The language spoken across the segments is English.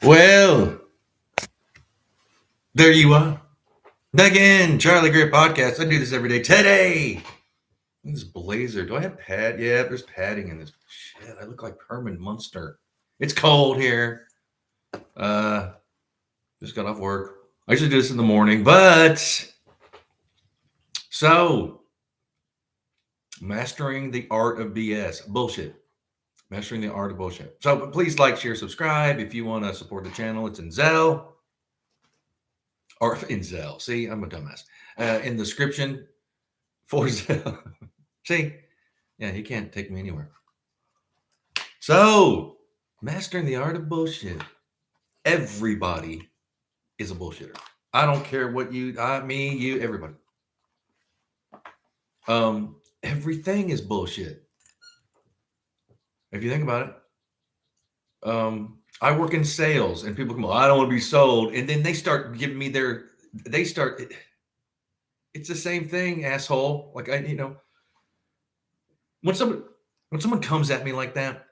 Well, there you are. Again, Charlie Greer podcast. I do this every day. Today, this blazer. Do I have pad? Yeah, there's padding in this. Shit, I look like Herman Munster. It's cold here. Uh, just got off work. I usually do this in the morning, but so mastering the art of BS bullshit. Mastering the art of bullshit. So please like, share, subscribe if you want to support the channel. It's in Zelle or in Zelle. See, I'm a dumbass. In the description for Zelle. See, yeah, you can't take me anywhere. So, mastering the art of bullshit. Everybody is a bullshitter. I don't care what me, you, everybody. Everything is bullshit. If you think about it, I work in sales, and people come, I don't want to be sold, and then they start giving me it's the same thing, asshole. Like when someone comes at me like that,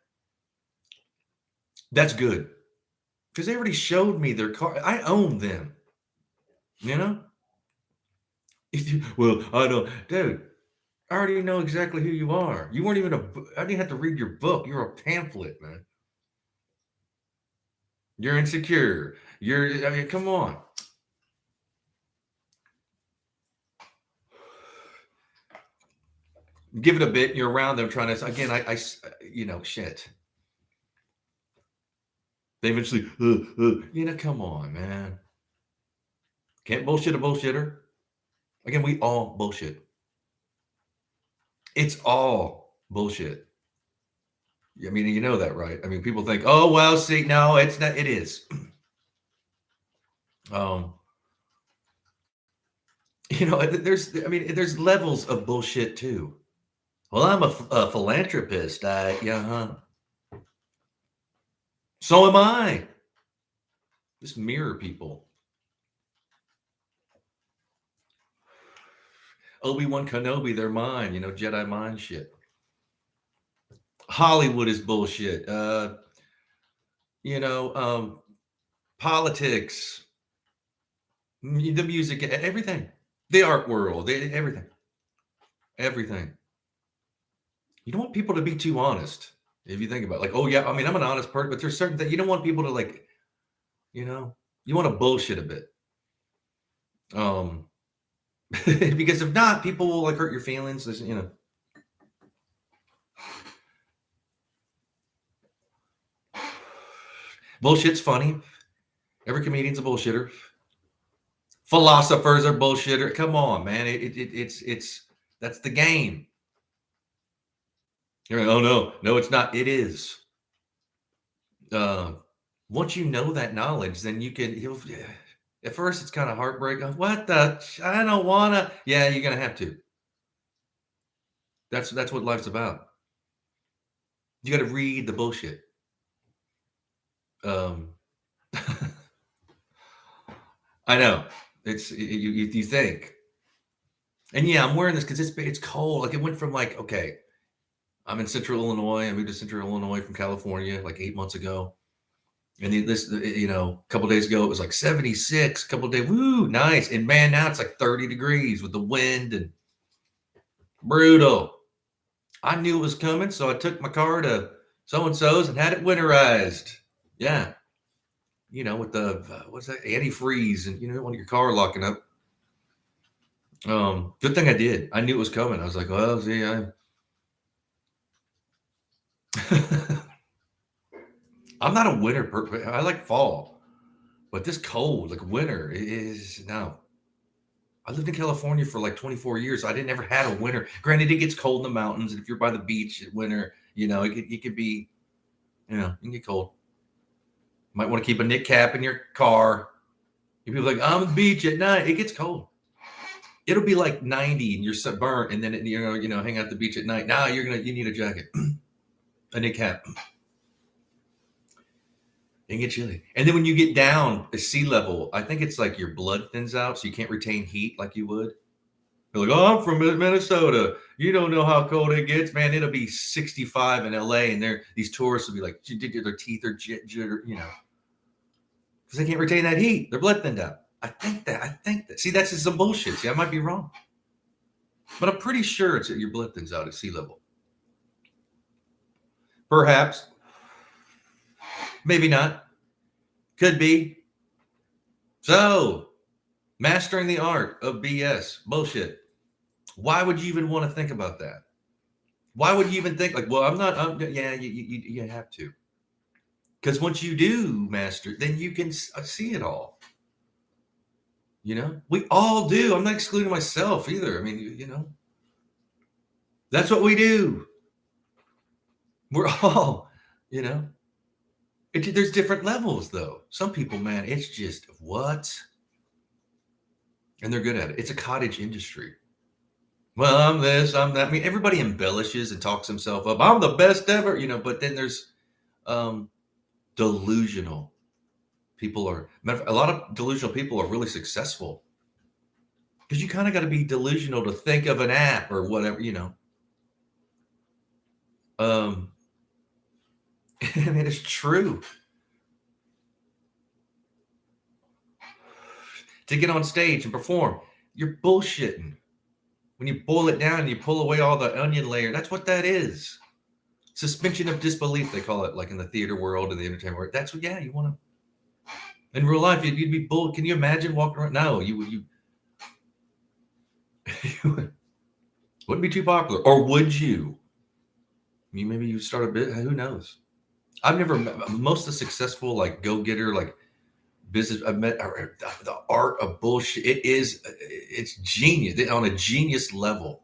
that's good. Because they already showed me their car. I own them. You know? I don't. Dude, I already know exactly who you are. You weren't even I didn't have to read your book. You're a pamphlet, man. You're insecure. I mean, come on. Give it a bit. You're around them trying to, again, shit. They eventually, come on, man. Can't bullshit a bullshitter. Again, we all bullshit. It's all bullshit. I mean, you know that, right? I mean, people think, oh, well, see, no, it's not. It is. There's levels of bullshit too. Well, I'm a philanthropist. So am I. Just mirror people. Obi-Wan Kenobi, they're mine. Jedi mind shit. Hollywood is bullshit. Politics, the music, everything, the art world, everything. You don't want people to be too honest. If you think about it, like, oh yeah, I mean, I'm an honest person, but there's certain things you don't want people to you want to bullshit a bit. Because if not, people will hurt your feelings. Bullshit's funny. Every comedian's a bullshitter. Philosophers are bullshitter. Come on, man. It's that's the game. You're like, oh no, it's not. It is. Once you know that knowledge, then he'll. At first, it's kind of heartbreaking. What the? I don't wanna. Yeah, you're gonna have to. That's what life's about. You got to read the bullshit. I know you think, and yeah, I'm wearing this because it's cold. Like it went from okay, I'm in Central Illinois. I moved to Central Illinois from California like 8 months ago. And a couple days ago, it was like 76. A couple of days, woo, nice. And man, now it's like 30 degrees with the wind and brutal. I knew it was coming, so I took my car to so-and-so's and had it winterized. Yeah. With the, what's that, antifreeze and, you don't want your car locking up. Good thing I did. I knew it was coming. I was like, well, see, I'm not a winter person. I like fall, but this cold, like winter, is no. I lived in California for like 24 years. So I didn't ever had a winter. Granted, it gets cold in the mountains, and if you're by the beach at winter, it could be, it can get cold. Might want to keep a knit cap in your car. People are like, I'm on the beach at night. It gets cold. It'll be like 90 and you're so burnt, and then hang out at the beach at night. Now you need a jacket, a knit cap. It get chilly. And then when you get down to sea level, I think it's like your blood thins out, so you can't retain heat like you would. They're like, oh, I'm from Minnesota. You don't know how cold it gets, man. It'll be 65 in LA, and these tourists will be like, their teeth are, because they can't retain that heat. Their blood thinned out. I think that. See, that's just some bullshit. See, I might be wrong. But I'm pretty sure it's that your blood thins out at sea level. Perhaps. Maybe not. Could be. So, mastering the art of BS. Bullshit. Why would you even want to think about that? Why would you even think like, well, yeah, you have to. Because once you do master, then you can see it all. We all do. I'm not excluding myself either. I mean, that's what we do. We're all, there's different levels though. Some people, man, it's just what? And they're good at it. It's a cottage industry. Well, I'm this, I'm that. I mean, everybody embellishes and talks himself up. I'm the best ever, but then there's delusional people a lot of delusional people are really successful because you kind of got to be delusional to think of an app or whatever, I mean, it's true. To get on stage and perform, you're bullshitting. When you boil it down and you pull away all the onion layer, that's what that is. Suspension of disbelief, they call it, like in the theater world and the entertainment world. That's what, yeah, you want to. In real life, you'd be bull. Can you imagine walking around? No, you wouldn't be too popular. Or would you? Maybe you start a bit. Who knows? I've never met most of the successful, like, go-getter, like, business I've met the art of bullshit. It's genius on a genius level.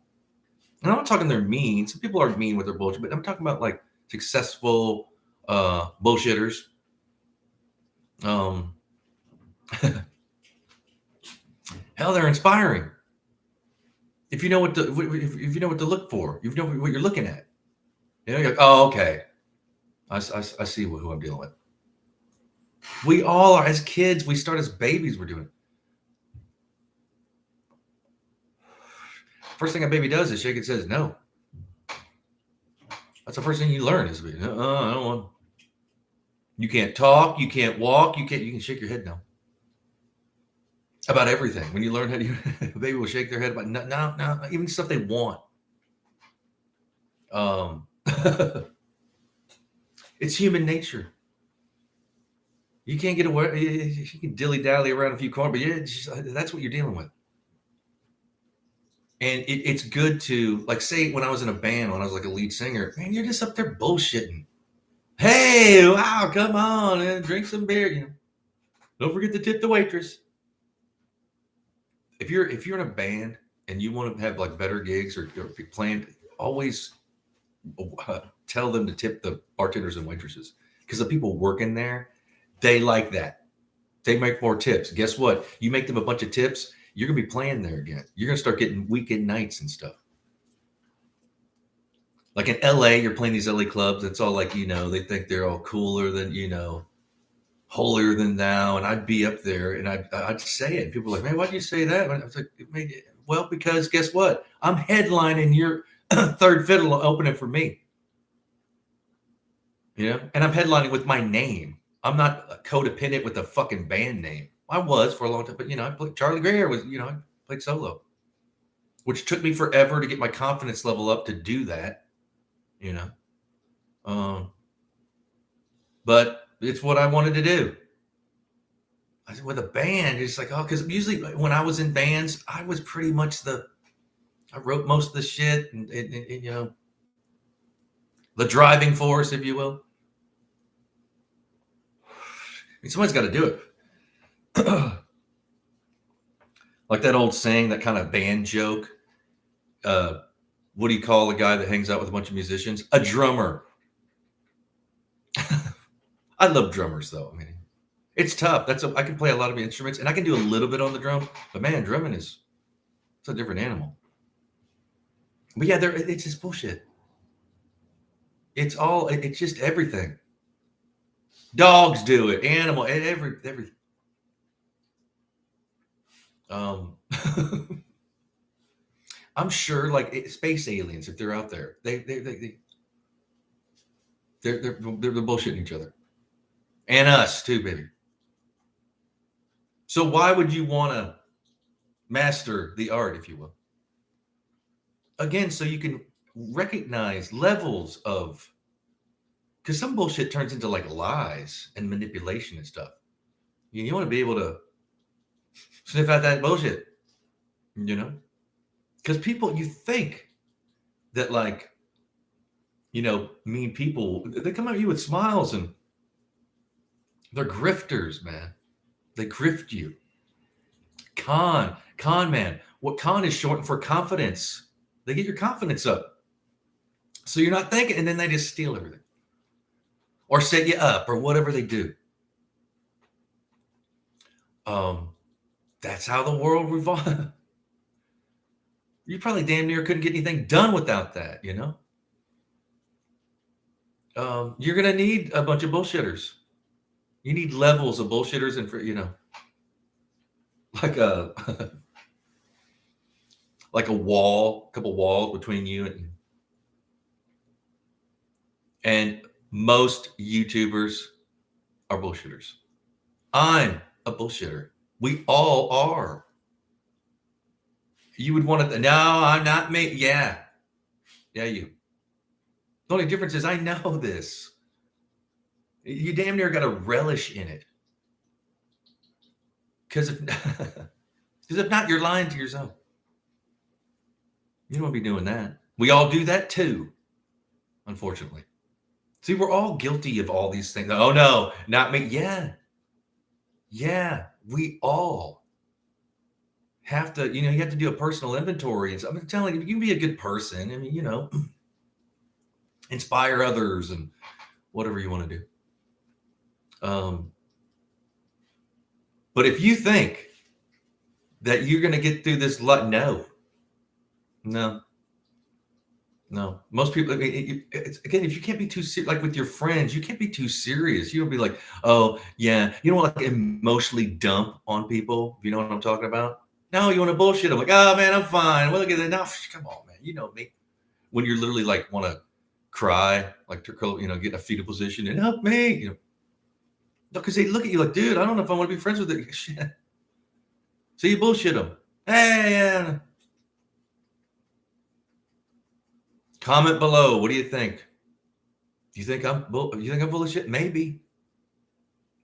And I'm not talking they're mean. Some people are mean with their bullshit, but I'm talking about like successful bullshitters. Hell, they're inspiring. If you know what to look for, you know what you're looking at. You're like, oh, okay, I see who I'm dealing with. We all are. As kids, we start as babies. We're doing it. First thing a baby does is shake and says no. That's the first thing you learn is, I don't want. You can't talk. You can't walk. You can shake your head no. About everything. When you learn how to, a baby will shake their head about no, even stuff they want. It's human nature. You can't get away. You can dilly-dally around a few corners, but that's what you're dealing with. And it's good to, like, say when I was in a band, when I was like a lead singer, man, you're just up there bullshitting. Hey, wow, come on, and drink some beer. Don't forget to tip the waitress. If you're in a band and you want to have like better gigs or if you're playing, always tell them to tip the bartenders and waitresses because the people working there, they like that. They make more tips. Guess what? You make them a bunch of tips, you're going to be playing there again. You're going to start getting weekend nights and stuff. Like in LA, you're playing these LA clubs. It's all like, they think they're all cooler than, holier than thou. And I'd be up there and I'd say it. People are like, man, why'd you say that? And I was like, well, because guess what? I'm headlining your third fiddle opening for me. And I'm headlining with my name. I'm not codependent with the fucking band name. I was for a long time, but I played Charlie Greer was, I played solo, which took me forever to get my confidence level up to do that, but it's what I wanted to do. I said with a band, it's like, oh, because usually when I was in bands, I was pretty much I wrote most of the shit and the driving force, if you will. I mean, somebody's got to do it. Like that old saying, that kind of band joke. What do you call a guy that hangs out with a bunch of musicians? A drummer. I love drummers, though. I mean, it's tough. I can play a lot of instruments, and I can do a little bit on the drum. But man, drumming it's a different animal. But yeah, it's just bullshit. It's just everything. Dogs do it. Animal, everything. I'm sure, like space aliens, if they're out there, they're bullshitting each other, and us too, baby. So why would you want to master the art, if you will? Again, so you can recognize levels of, because some bullshit turns into like lies and manipulation and stuff. You want to be able to sniff out that bullshit, you know? Because people, you think that like, mean people, they come at you with smiles and they're grifters, man. They grift you. Con man. What con is short for confidence. They get your confidence up. So you're not thinking, and then they just steal everything. Or set you up, or whatever they do. That's how the world revolves. You probably damn near couldn't get anything done without that, You're gonna need a bunch of bullshitters. You need levels of bullshitters, and like a like a wall, a couple walls between you and most YouTubers are bullshitters. I'm a bullshitter. We all are. You would want to, no, I'm not me. Yeah, you. The only difference is I know this. You damn near got to relish in it. Because if not, you're lying to yourself. You don't want to be doing that. We all do that too, unfortunately. See, we're all guilty of all these things. Oh no, not me. Yeah, we all have to, you have to do a personal inventory. And so I'm telling you, you can be a good person. I mean, inspire others and whatever you want to do. But if you think that you're going to get through this, no. Most people, again, if you can't be too serious, like with your friends, you can't be too serious. You don't be like, oh yeah, you don't want to like emotionally dump on people. If you know what I'm talking about? No, you want to bullshit. I'm like, oh man, I'm fine. Well, look at that. No, come on, man. You know me. When you're literally like want to cry, like to get in a fetal position and help me, because they look at you like, dude, I don't know if I want to be friends with it. Shit. So you bullshit them. Hey, comment below. What do you think? Do you think I'm full of shit? Maybe.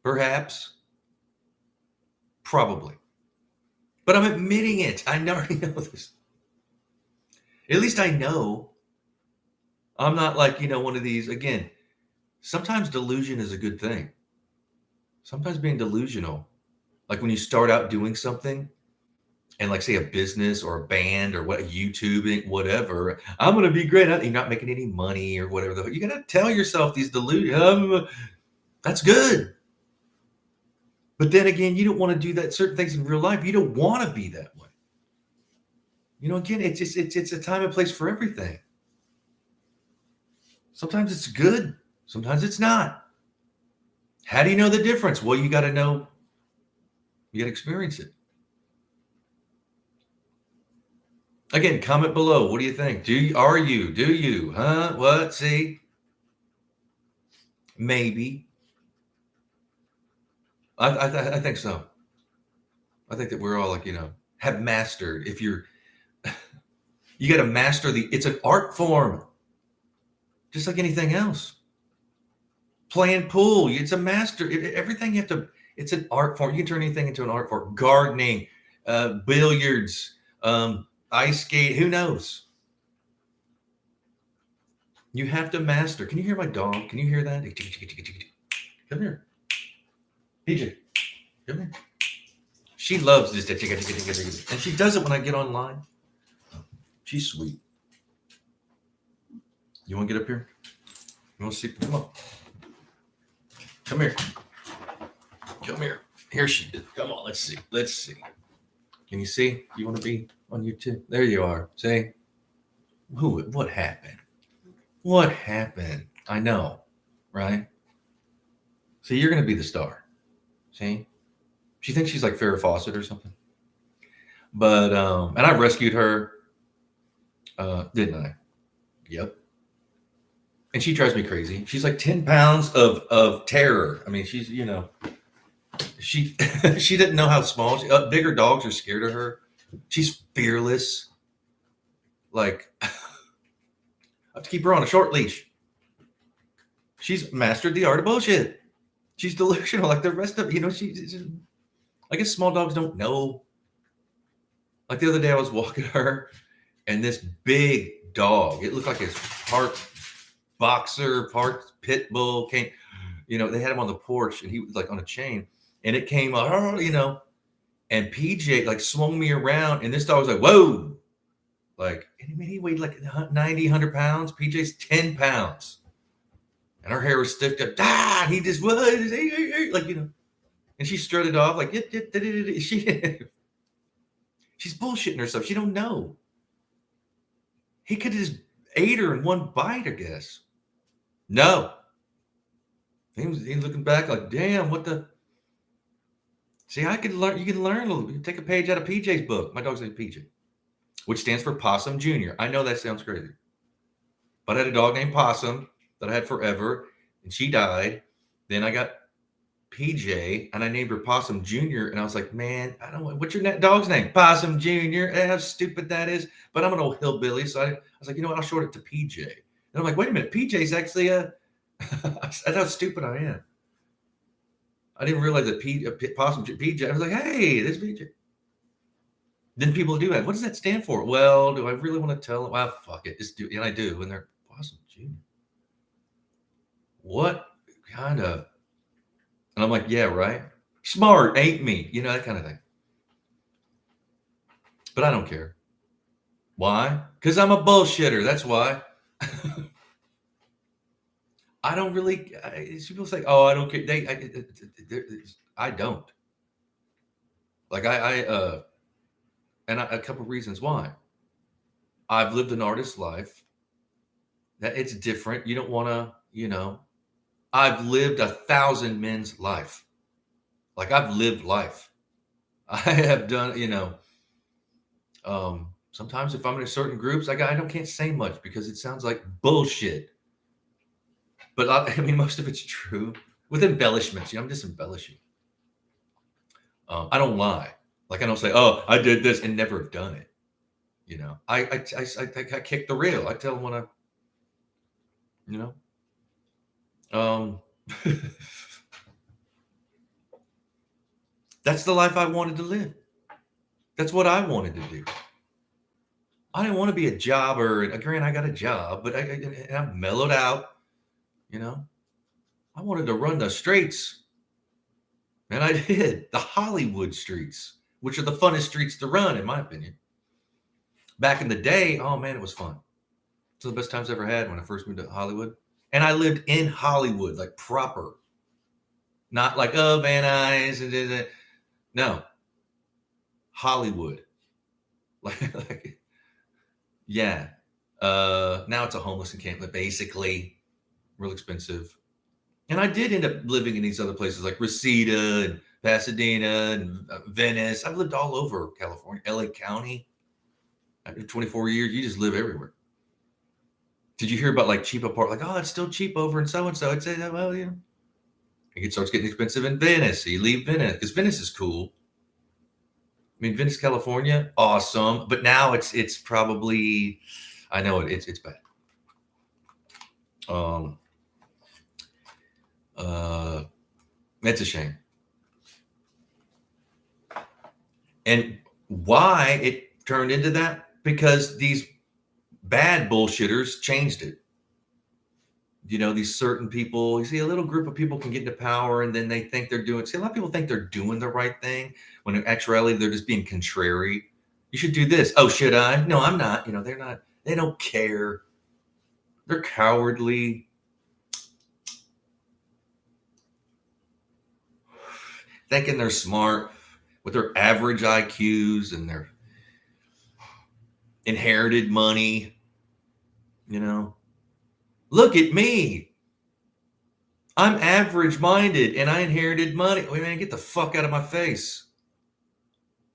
Perhaps. Probably. But I'm admitting it. I already know this. At least I know. I'm not like, one of these, again, sometimes delusion is a good thing. Sometimes being delusional, like when you start out doing something and like say a business or a band or what, YouTubing, whatever, I'm going to be great. You're not making any money or whatever. You got to tell yourself these delusions. That's good. But then again, you don't want to do that certain things in real life. You don't want to be that way. Again, it's a time and place for everything. Sometimes it's good. Sometimes it's not. How do you know the difference? Well, you got to know. You got to experience it. Again, comment below. What do you think? Do you? Huh? What? See? Maybe. I think so. I think that we're all like, have mastered. If you got to master it's an art form. Just like anything else. Playing pool, it's a master. Everything you have to, it's an art form. You can turn anything into an art form. Gardening, billiards, ice skate, who knows? You have to master. Can you hear my dog? Can you hear that? Come here. PJ, come here. She loves this. And she does it when I get online. She's sweet. You want to get up here? You want to see? Come on. Come here. Come here. Here she is. Come on. Let's see. Can you see? You want to be on YouTube? There you are. See? What happened? What happened? I know, right? See, you're going to be the star. See? She thinks she's like Farrah Fawcett or something. But, and I rescued her, didn't I? Yep. And she drives me crazy. She's like 10 pounds of terror. I mean, she's, She she didn't know how small. Bigger dogs are scared of her. She's fearless. Like I have to keep her on a short leash. She's mastered the art of bullshit. She's delusional, like the rest of she's. I guess small dogs don't know. Like the other day, I was walking her, and this big dog. It looked like his part boxer, part pit bull came. They had him on the porch, and he was like on a chain, and it came up, and PJ like swung me around, and this dog was like, whoa. Like, I mean, he weighed like 90, 100 pounds. PJ's 10 pounds. And her hair was stiffed up. And he just, what? Like, and she strutted off like, she's bullshitting herself. She don't know. He could have just ate her in one bite, I guess. No. He's looking back like, damn, what the? See, I could learn. You can learn a little bit. You take a page out of PJ's book. My dog's named PJ, which stands for Possum Jr. I know that sounds crazy. But I had a dog named Possum that I had forever, and she died. Then I got PJ, and I named her Possum Jr., and I was like, man, I don't know. What's your dog's name? Possum Jr. How stupid that is. But I'm an old hillbilly, so I was like, you know what? I'll short it to PJ. And I'm like, wait a minute. PJ's actually that's how stupid I am. I didn't realize that Possum PJ. I was like, hey, this PJ. Then people do that. What does that stand for? Well, do I really want to tell them? Well, fuck it. Just do. And I do. And they're Possum Jr. What kind of? And I'm like, yeah, right. Smart, ain't me? That kind of thing. But I don't care. Why? Because I'm a bullshitter. That's why. I don't really. People say, "Oh, I don't care." I don't. Like a couple of reasons why. I've lived an artist's life. That it's different. You don't want to, I've lived 1,000 men's life. Like I've lived life. I have done, sometimes if I'm in certain groups, can't say much because it sounds like bullshit. But I mean, most of it's true with embellishments. I'm just embellishing. I don't lie. Like I don't say, "Oh, I did this," and never have done it. I kick the rail. I tell them when that's the life I wanted to live. That's what I wanted to do. I didn't want to be a jobber. And granted, I got a job, but I mellowed out. I wanted to run the streets. And I did. The Hollywood streets, which are the funnest streets to run, in my opinion. Back in the day, oh man, it was fun. It's the best times I ever had when I first moved to Hollywood. And I lived in Hollywood, like proper. Not like, oh, Van Nuys. No. Hollywood. Like yeah. Now it's a homeless encampment, basically. Real expensive. And I did end up living in these other places like Reseda and Pasadena and Venice. I've lived all over California, LA County. After 24 years, you just live everywhere. Did you hear about like cheap apartment? Like, oh, it's still cheap over in so-and-so. I'd say that, well, it starts getting expensive in Venice. So you leave Venice because Venice is cool. I mean, Venice, California, awesome. But now it's probably, I know it's bad. It's a shame. And why it turned into that? Because these bad bullshitters changed it. These certain people, you see a little group of people can get into power and then they think they're doing, see, a lot of people think they're doing the right thing when in actuality, they're just being contrary. You should do this. Oh, should I? No, I'm not. They're not, they don't care. They're cowardly. Thinking they're smart with their average IQs and their inherited money. Look at me. I'm average minded and I inherited money. Wait, man, get the fuck out of my face.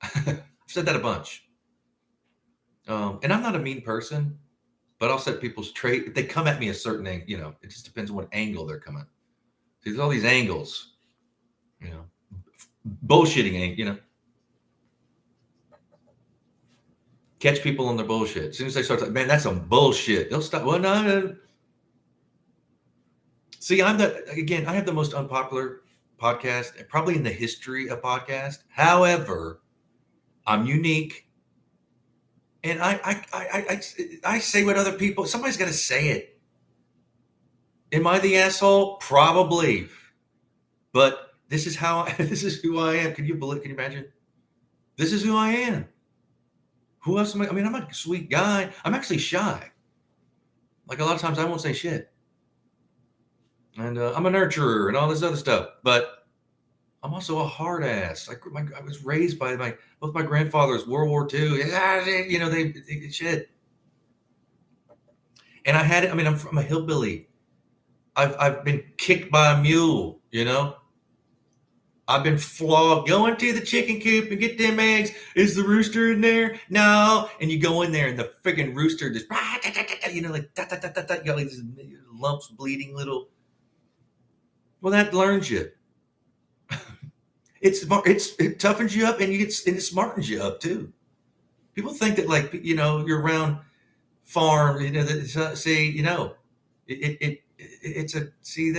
I've said that a bunch. And I'm not a mean person, but I'll set people's trait. If they come at me a certain angle, it just depends on what angle they're coming. There's all these angles, Bullshitting ain't. Catch people on their bullshit. As soon as they start talking, man, that's some bullshit. They'll stop. Well, no. See, I have the most unpopular podcast, probably in the history of podcast. However, I'm unique. And I say what other people, somebody's got to say it. Am I the asshole? Probably. But this is this is who I am. Can you imagine? This is who I am. Who else am I? I mean, I'm a sweet guy. I'm actually shy. Like a lot of times I won't say shit. And I'm a nurturer and all this other stuff. But I'm also a hard ass. I was raised by both my grandfathers, World War II. They shit. And I had it. I mean, I'm from a hillbilly. I've been kicked by a mule, I've been flogged. Go into the chicken coop and get them eggs. Is the rooster in there? No. And you go in there and the freaking rooster just, like, you got like these lumps bleeding little. Well, that learns you. It toughens you up and it smartens you up too. People think that, like, you're around farm, they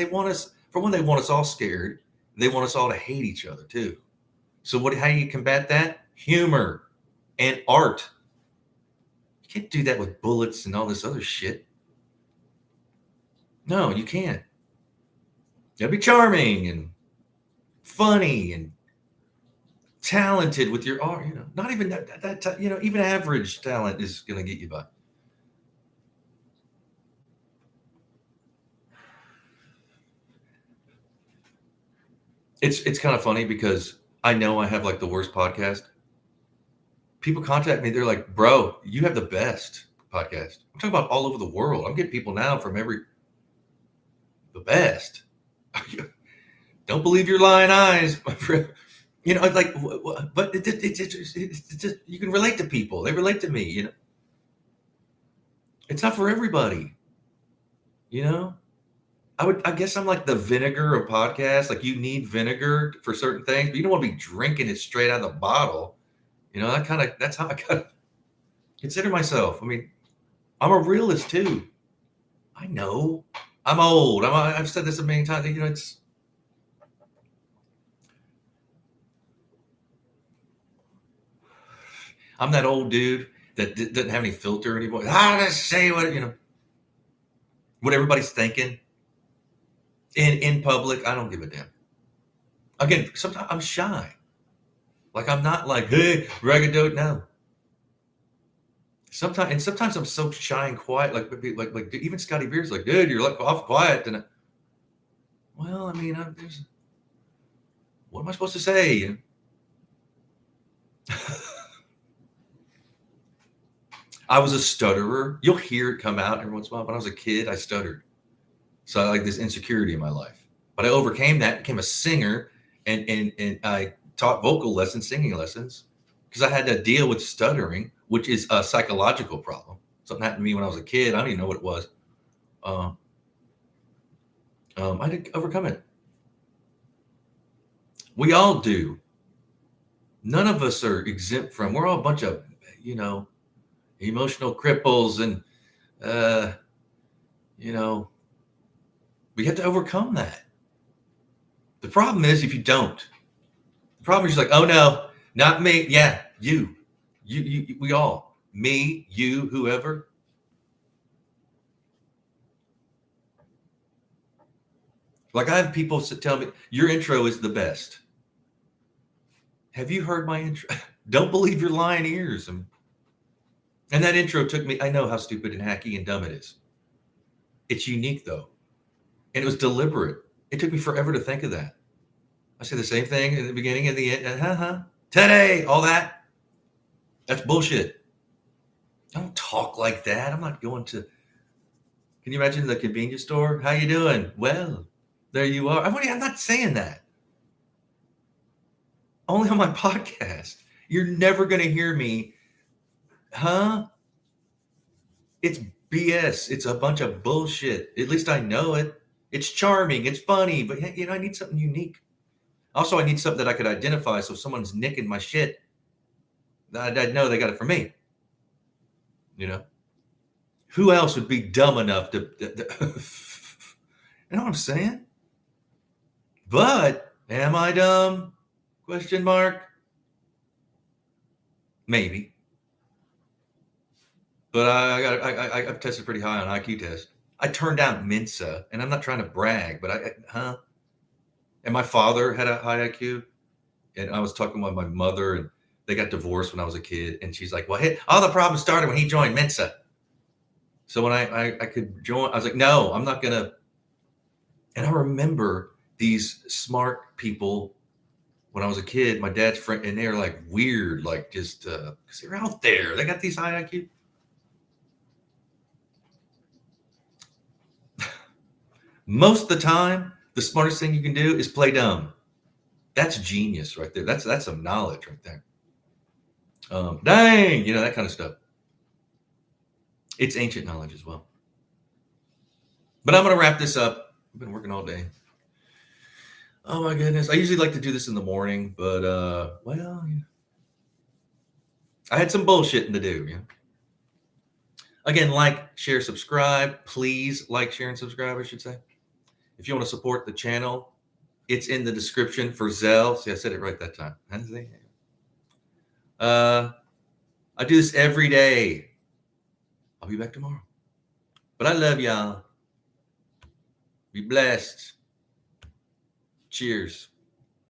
want us, for one, they want us all scared. They want us all to hate each other too. So how do you combat that? Humor and art. You can't do that with bullets and all this other shit. No, you can't. You gotta be charming and funny and talented with your art. Not even that even average talent is gonna get you by. It's kind of funny because I know I have like the worst podcast. People contact me. They're like, bro, you have the best podcast. I'm talking about all over the world. I'm getting people now from the best. Don't believe your lying eyes, my friend. Like, but it's just, you can relate to people. They relate to me, It's not for everybody, I guess I'm like the vinegar of podcasts. Like, you need vinegar for certain things, but you don't want to be drinking it straight out of the bottle. That's how I gotta consider myself. I mean, I'm a realist too. I know I'm old. I've said this a million times. I'm that old dude that doesn't have any filter anymore. Just say what everybody's thinking in public. I don't give a damn. Again, sometimes I'm shy. Like, I'm not like, hey, ragadote. No. Sometimes I'm so shy and quiet. Like even Scotty Beer's like, dude, you're like off quiet. And well, I mean, what am I supposed to say? I was a stutterer. You'll hear it come out every once in a while. When I was a kid, I stuttered. So I like this insecurity in my life. But I overcame that, became a singer, and I taught vocal lessons, singing lessons, because I had to deal with stuttering, which is a psychological problem. Something happened to me when I was a kid. I don't even know what it was. I had to overcome it. We all do. None of us are exempt from. We're all a bunch of, emotional cripples, and we have to overcome that. The problem is if you don't. The problem is, like, oh no, not me. Yeah, you, we all, me, you, whoever. Like, I have people tell me your intro is the best. Have you heard my intro? Don't believe your lying ears. And that intro took me, I know how stupid and hacky and dumb it is. It's unique though. And it was deliberate. It took me forever to think of that. I say the same thing in the beginning and the end. Today, all that. That's bullshit. I don't talk like that. I'm not going to. Can you imagine the convenience store? How you doing? Well, there you are. I'm not saying that. Only on my podcast. You're never going to hear me. It's BS. It's a bunch of bullshit. At least I know it. It's charming. It's funny. But, I need something unique. Also, I need something that I could identify. So if someone's nicking my shit, I'd know they got it from me. You know, who else would be dumb enough to you know what I'm saying? But am I dumb? Question mark. Maybe. But I've tested pretty high on IQ test. I turned down Mensa, and I'm not trying to brag, but and my father had a high IQ, and I was talking with my mother, and they got divorced when I was a kid, and she's like, "Well, hey, all the problems started when he joined Mensa." So when I could join, I was like, "No, I'm not gonna." And I remember these smart people when I was a kid, my dad's friend, and they're like weird, like just because they're out there. They got these high IQ. Most of the time, the smartest thing you can do is play dumb. That's genius right there. That's some knowledge right there. Dang, that kind of stuff. It's ancient knowledge as well. But I'm gonna wrap this up. I've been working all day. Oh my goodness. I usually like to do this in the morning, but well, I had some bullshitting to do. Again, like, share, subscribe. Please like, share, and subscribe, I should say. If you want to support the channel, it's in the description for Zelle. See, I said it right that time. I do this every day. I'll be back tomorrow. But I love y'all. Be blessed. Cheers.